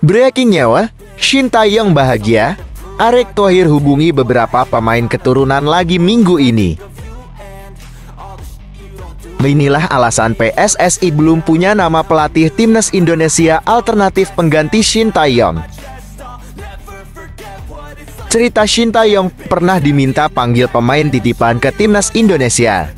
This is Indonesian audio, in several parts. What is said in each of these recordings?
Breaking nyawa, Shin Tae-yong bahagia. Erick Thohir hubungi beberapa pemain keturunan lagi minggu ini. Inilah alasan PSSI belum punya nama pelatih timnas Indonesia alternatif pengganti Shin Tae-yong. Cerita Shin Tae-yong pernah diminta panggil pemain titipan ke timnas Indonesia.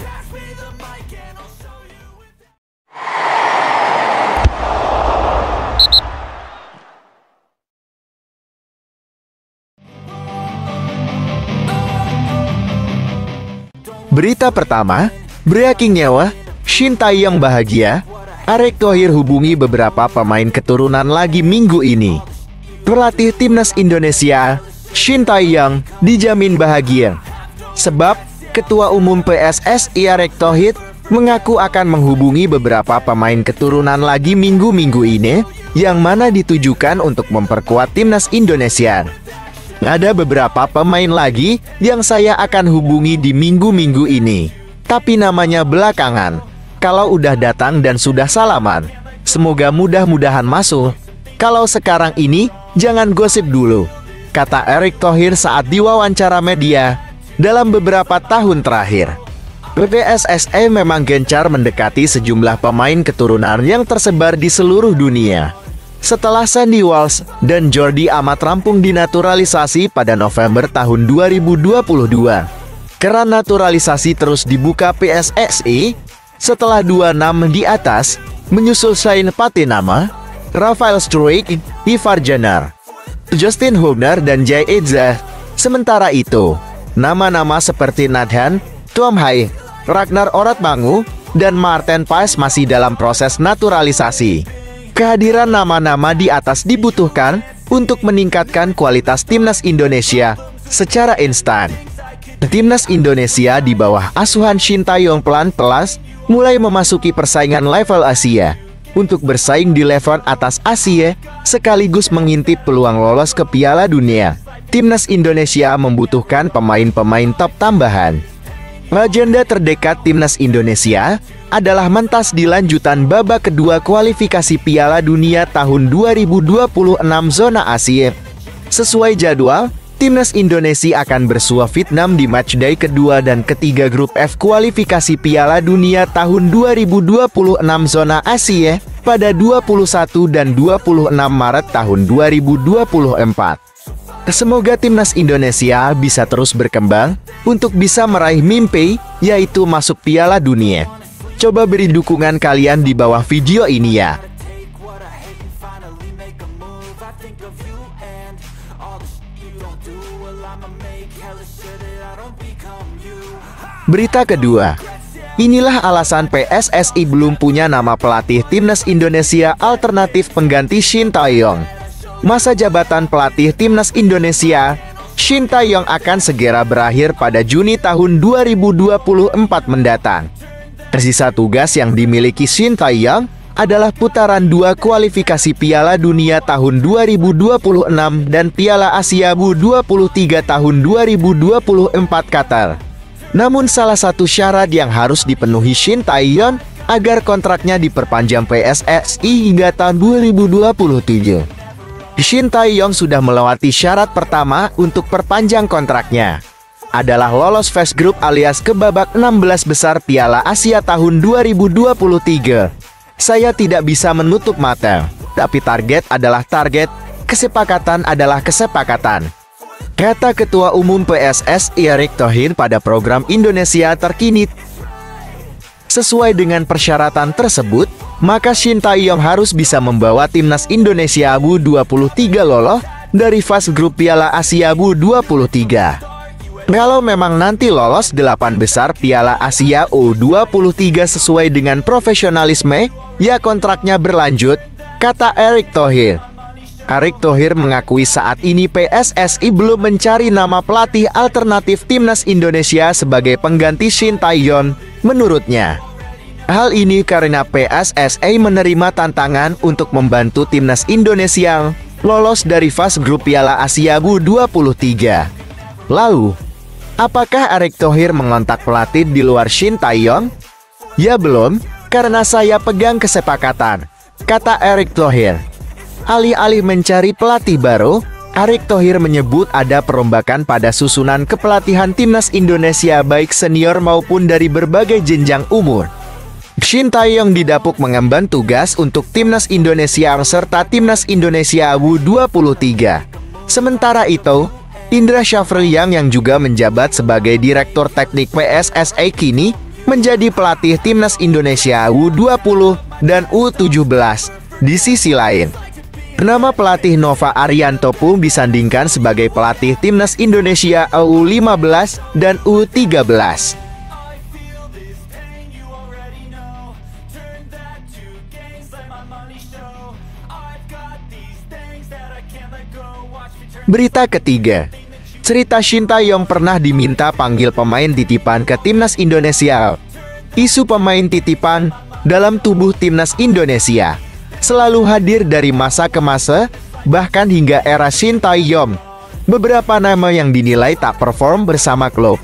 Berita pertama, breaking nyawa, Shin Tae-yong bahagia. Erick Thohir hubungi beberapa pemain keturunan lagi minggu ini. Pelatih timnas Indonesia, Shin Tae-yong, dijamin bahagia. Sebab, Ketua Umum PSSI Erick Thohir mengaku akan menghubungi beberapa pemain keturunan lagi minggu-minggu ini, yang mana ditujukan untuk memperkuat timnas Indonesia. Ada beberapa pemain lagi yang saya akan hubungi di minggu-minggu ini. Tapi namanya belakangan. Kalau udah datang dan sudah salaman, semoga mudah-mudahan masuk. Kalau sekarang ini, jangan gosip dulu, kata Erick Thohir saat diwawancara media. Dalam beberapa tahun terakhir, PSSI memang gencar mendekati sejumlah pemain keturunan yang tersebar di seluruh dunia. Setelah Sandy Walsh dan Jordi Amat rampung dinaturalisasi pada November tahun 2022, keran naturalisasi terus dibuka PSSI setelah 2 nama di atas, menyusul Shane Patinama, Rafael Struijk, Ivar Jenner, Justin Hubner, dan Jay Eza. Sementara itu, nama-nama seperti Nathan, Tom Hai, Ragnar Oratmangu, dan Martin Paes masih dalam proses naturalisasi. Kehadiran nama-nama di atas dibutuhkan untuk meningkatkan kualitas timnas Indonesia secara instan. Timnas Indonesia di bawah asuhan Shin Tae-yong pelan-pelan mulai memasuki persaingan level Asia untuk bersaing di level atas Asia sekaligus mengintip peluang lolos ke Piala Dunia. Timnas Indonesia membutuhkan pemain-pemain top tambahan. Legenda terdekat timnas Indonesia adalah mentas di lanjutan babak kedua kualifikasi Piala Dunia tahun 2026 zona Asia. Sesuai jadwal, timnas Indonesia akan bersua Vietnam di matchday kedua dan ketiga grup F kualifikasi Piala Dunia tahun 2026 zona Asia pada 21 dan 26 Maret tahun 2024. Semoga timnas Indonesia bisa terus berkembang untuk bisa meraih mimpi, yaitu masuk Piala Dunia. Coba beri dukungan kalian di bawah video ini ya. Berita kedua, inilah alasan PSSI belum punya nama pelatih timnas Indonesia alternatif pengganti Shin Tae-yong. Masa jabatan pelatih timnas Indonesia, Shin Tae-yong akan segera berakhir pada Juni tahun 2024 mendatang. Tersisa tugas yang dimiliki Shin Tae-yong adalah putaran 2 kualifikasi Piala Dunia tahun 2026 dan Piala Asia U23 tahun 2024 Qatar. Namun salah satu syarat yang harus dipenuhi Shin Tae-yong agar kontraknya diperpanjang PSSI hingga tahun 2027. Shin Tae-yong sudah melewati syarat pertama untuk perpanjang kontraknya, adalah lolos phase group alias ke babak 16 besar Piala Asia tahun 2023. Saya tidak bisa menutup mata, tapi target adalah target, kesepakatan adalah kesepakatan, kata Ketua Umum PSSI Erick Thohir pada program Indonesia Terkini. Sesuai dengan persyaratan tersebut, maka Shin Tae-yong harus bisa membawa timnas Indonesia U23 lolos dari fase grup Piala Asia U23. Kalau memang nanti lolos 8 besar Piala Asia U23 sesuai dengan profesionalisme, ya kontraknya berlanjut, kata Erick Thohir. Erick Thohir mengakui saat ini PSSI belum mencari nama pelatih alternatif timnas Indonesia sebagai pengganti Shin Tae-yong. Menurutnya, hal ini karena PSSI menerima tantangan untuk membantu timnas Indonesia lolos dari fase grup Piala Asia U23. Lalu, apakah Erick Thohir mengontak pelatih di luar Shin Tae-yong? Ya belum, karena saya pegang kesepakatan, kata Erick Thohir. Alih-alih mencari pelatih baru, Erick Thohir menyebut ada perombakan pada susunan kepelatihan timnas Indonesia baik senior maupun dari berbagai jenjang umur. Shin Tae-yong didapuk mengemban tugas untuk timnas Indonesia serta timnas Indonesia U23. Sementara itu, Indra Syafriyang yang juga menjabat sebagai Direktur Teknik PSSI kini menjadi pelatih timnas Indonesia U20 dan U17. Di sisi lain, nama pelatih Nova Arianto pun disandingkan sebagai pelatih timnas Indonesia U15 dan U13. Berita ketiga, cerita Shin Tae-yong pernah diminta panggil pemain titipan ke timnas Indonesia. Isu pemain titipan dalam tubuh timnas Indonesia selalu hadir dari masa ke masa, bahkan hingga era Shin Tae-yong. Beberapa nama yang dinilai tak perform bersama klub,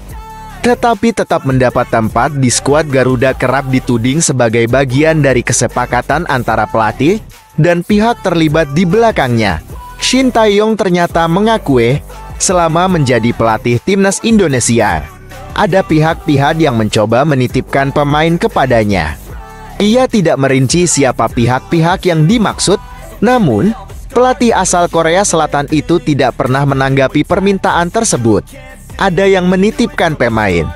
tetapi tetap mendapat tempat di skuad Garuda kerap dituding sebagai bagian dari kesepakatan antara pelatih dan pihak terlibat di belakangnya. Shin Tae-yong ternyata mengakui, selama menjadi pelatih timnas Indonesia, ada pihak-pihak yang mencoba menitipkan pemain kepadanya. Ia tidak merinci siapa pihak-pihak yang dimaksud, namun pelatih asal Korea Selatan itu tidak pernah menanggapi permintaan tersebut. Ada yang menitipkan pemain,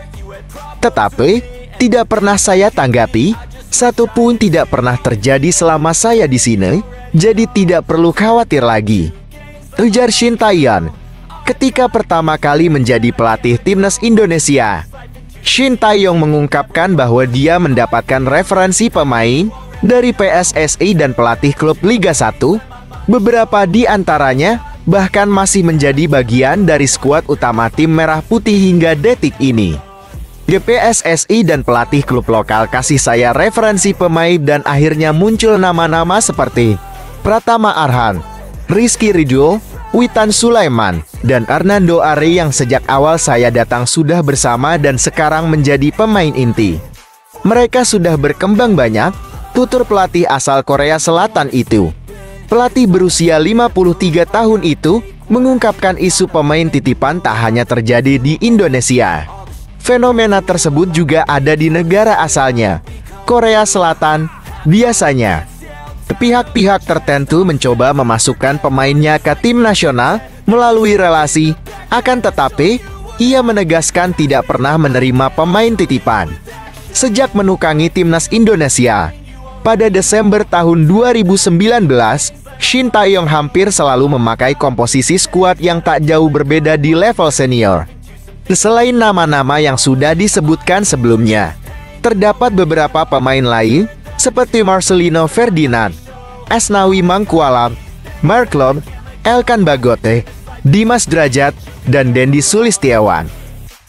tetapi tidak pernah saya tanggapi. Satu pun tidak pernah terjadi selama saya di sini, jadi tidak perlu khawatir lagi, ujar Shin Tae-yong. Ketika pertama kali menjadi pelatih timnas Indonesia, Shin Tae-yong mengungkapkan bahwa dia mendapatkan referensi pemain dari PSSI dan pelatih klub Liga 1. Beberapa di antaranya bahkan masih menjadi bagian dari skuad utama tim Merah Putih hingga detik ini. PSSI dan pelatih klub lokal kasih saya referensi pemain dan akhirnya muncul nama-nama seperti Pratama Arhan, Rizky Ridho, Witan Sulaiman, dan Hernando Ari yang sejak awal saya datang sudah bersama dan sekarang menjadi pemain inti. Mereka sudah berkembang banyak, tutur pelatih asal Korea Selatan itu. Pelatih berusia 53 tahun itu mengungkapkan isu pemain titipan tak hanya terjadi di Indonesia. Fenomena tersebut juga ada di negara asalnya, Korea Selatan. Biasanya pihak-pihak tertentu mencoba memasukkan pemainnya ke tim nasional melalui relasi, akan tetapi ia menegaskan tidak pernah menerima pemain titipan. Sejak menukangi timnas Indonesia pada Desember tahun 2019, Shin Tae-yong hampir selalu memakai komposisi skuad yang tak jauh berbeda di level senior. Selain nama-nama yang sudah disebutkan sebelumnya, terdapat beberapa pemain lain seperti Marcelino Ferdinand, Asnawi Mangkualam, Mark Lom, Elkan Bagote, Dimas Drajat, dan Dendi Sulistiawan.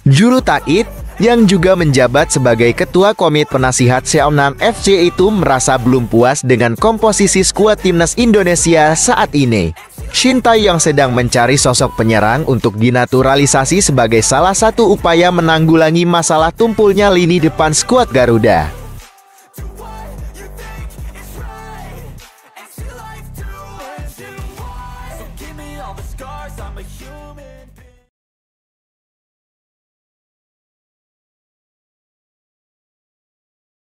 Juru takit yang juga menjabat sebagai ketua komite penasihat Seongnam FC itu merasa belum puas dengan komposisi skuad timnas Indonesia saat ini. Shin Tae-yong sedang mencari sosok penyerang untuk dinaturalisasi sebagai salah satu upaya menanggulangi masalah tumpulnya lini depan skuad Garuda.